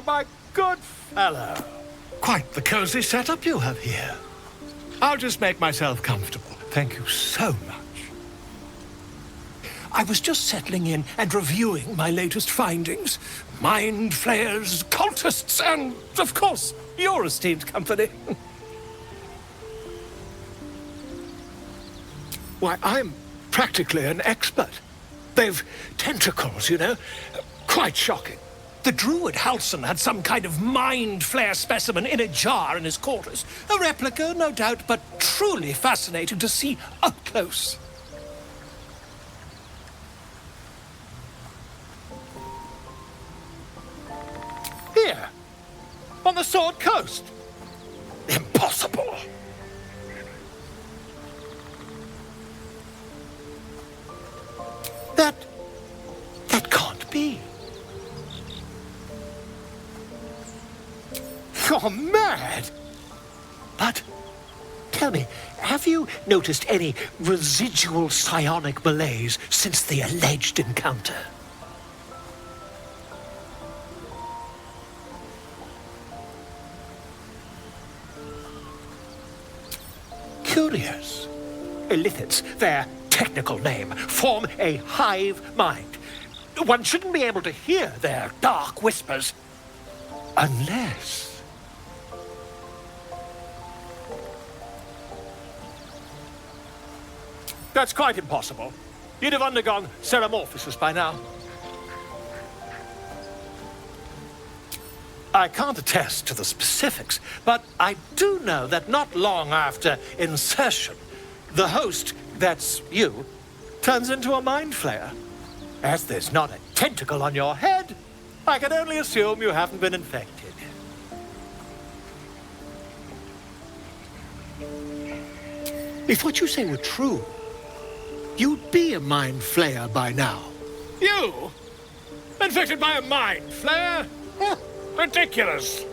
my good fellow. Quite the cozy setup you have here. I'll just make myself comfortable. Thank you so much. I was just settling in and reviewing my latest findings. Mind flayers, cultists, and, of course, your esteemed company. Why, I'm practically an expert. They've tentacles, you know. Quite shocking. The druid Halson had some kind of mind flare specimen in a jar in his quarters. A replica, no doubt, but truly fascinating to see up close. Here, on the Sword Coast. Impossible. That can't be. You're mad! But, tell me, have you noticed any residual psionic malaise since the alleged encounter? Curious. Illithids, their technical name, form a hive mind. One shouldn't be able to hear their dark whispers unless... That's quite impossible. You'd have undergone ceremorphosis by now. I can't attest to the specifics, but I do know that not long after insertion, the host, that's you, turns into a mind flayer. As there's not a tentacle on your head, I can only assume you haven't been infected. If what you say were true, you'd be a mind flayer by now. You? Infected by a mind flayer? Huh, ridiculous.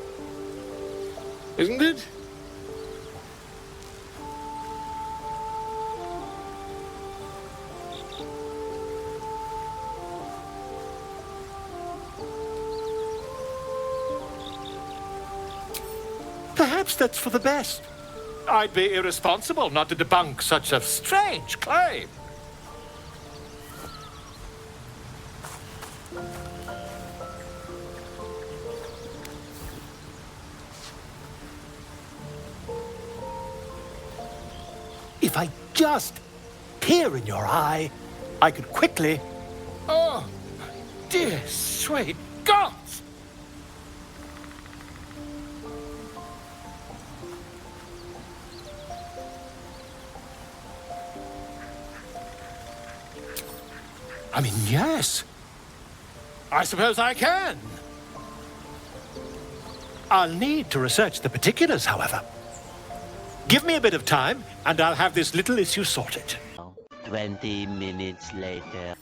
Isn't it? Perhaps that's for the best. I'd be irresponsible not to debunk such a strange claim. If I just peer in your eye, I could quickly... Oh, dear sweet gods! I mean, yes. I suppose I can. I'll need to research the particulars, however. Give me a bit of time, and I'll have this little issue sorted. 20 minutes later.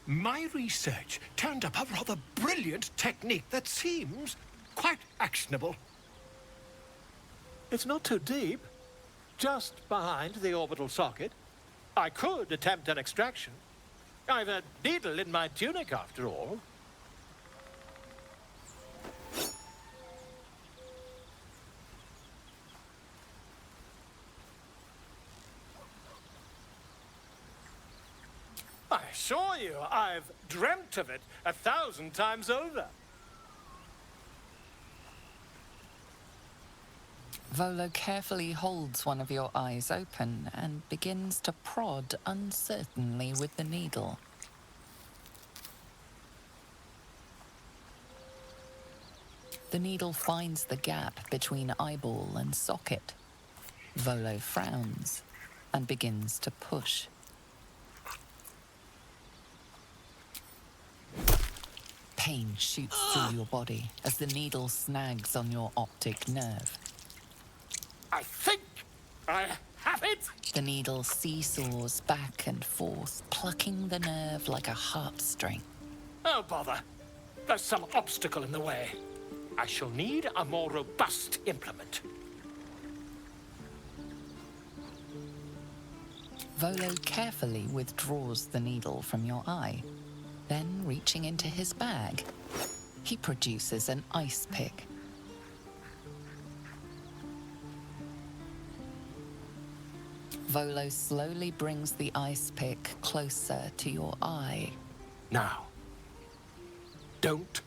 My research turned up a rather brilliant technique that seems quite actionable. It's not too deep, just behind the orbital socket. I could attempt an extraction. I've a needle in my tunic, after all. I assure you, I've dreamt of it 1,000 times over. Volo carefully holds one of your eyes open and begins to prod uncertainly with the needle. The needle finds the gap between eyeball and socket. Volo frowns and begins to push. Pain shoots through your body as the needle snags on your optic nerve. I think I have it! The needle seesaws back and forth, plucking the nerve like a heartstring. Oh, bother. There's some obstacle in the way. I shall need a more robust implement. Volo carefully withdraws the needle from your eye. Then, reaching into his bag, he produces an ice pick. Volo slowly brings the ice pick closer to your eye. Now, don't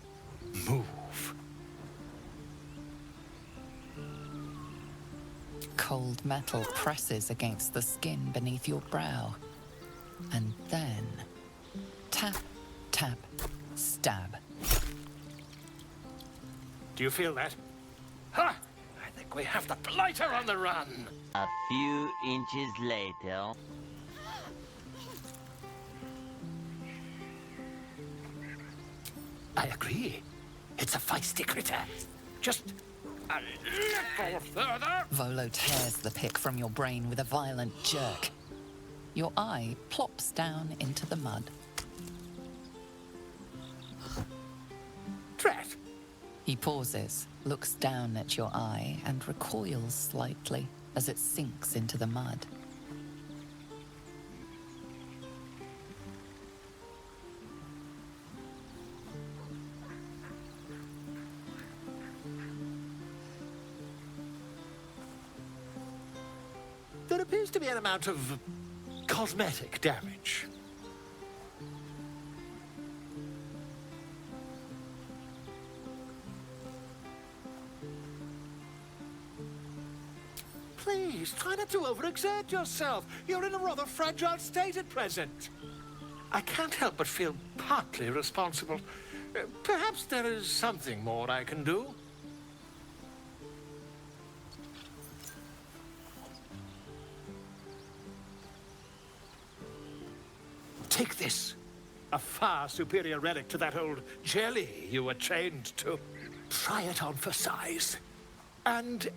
move. Cold metal presses against the skin beneath your brow. And then, tap, tap, stab. Do you feel that? Ha! I think we have the blighter on the run. A few inches later. I agree. It's a feisty critter. Just a little further. Volo tears the pick from your brain with a violent jerk. Your eye plops down into the mud. Drat. He pauses, looks down at your eye, and recoils slightly as it sinks into the mud. There appears to be an amount of cosmetic damage. Please, try not to overexert yourself. You're in a rather fragile state at present. I can't help but feel partly responsible. Perhaps there is something more I can do. Take this. A far superior relic to that old jelly you were chained to. Try it on for size. And,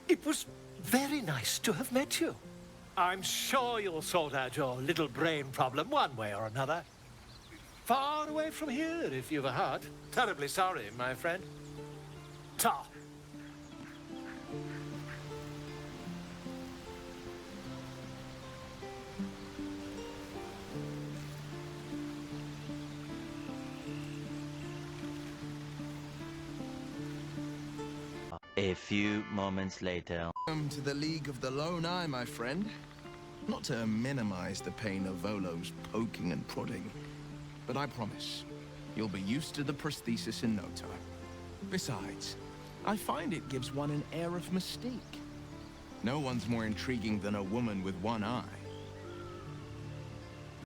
it was very nice to have met you. I'm sure you'll sort out your little brain problem one way or another. Far away from here, if you've a heart. Terribly sorry, my friend. Ta. A few moments later. Welcome to the League of the Lone Eye, my friend. Not to minimize the pain of Volo's poking and prodding, but I promise, you'll be used to the prosthesis in no time. Besides, I find it gives one an air of mystique. No one's more intriguing than a woman with one eye.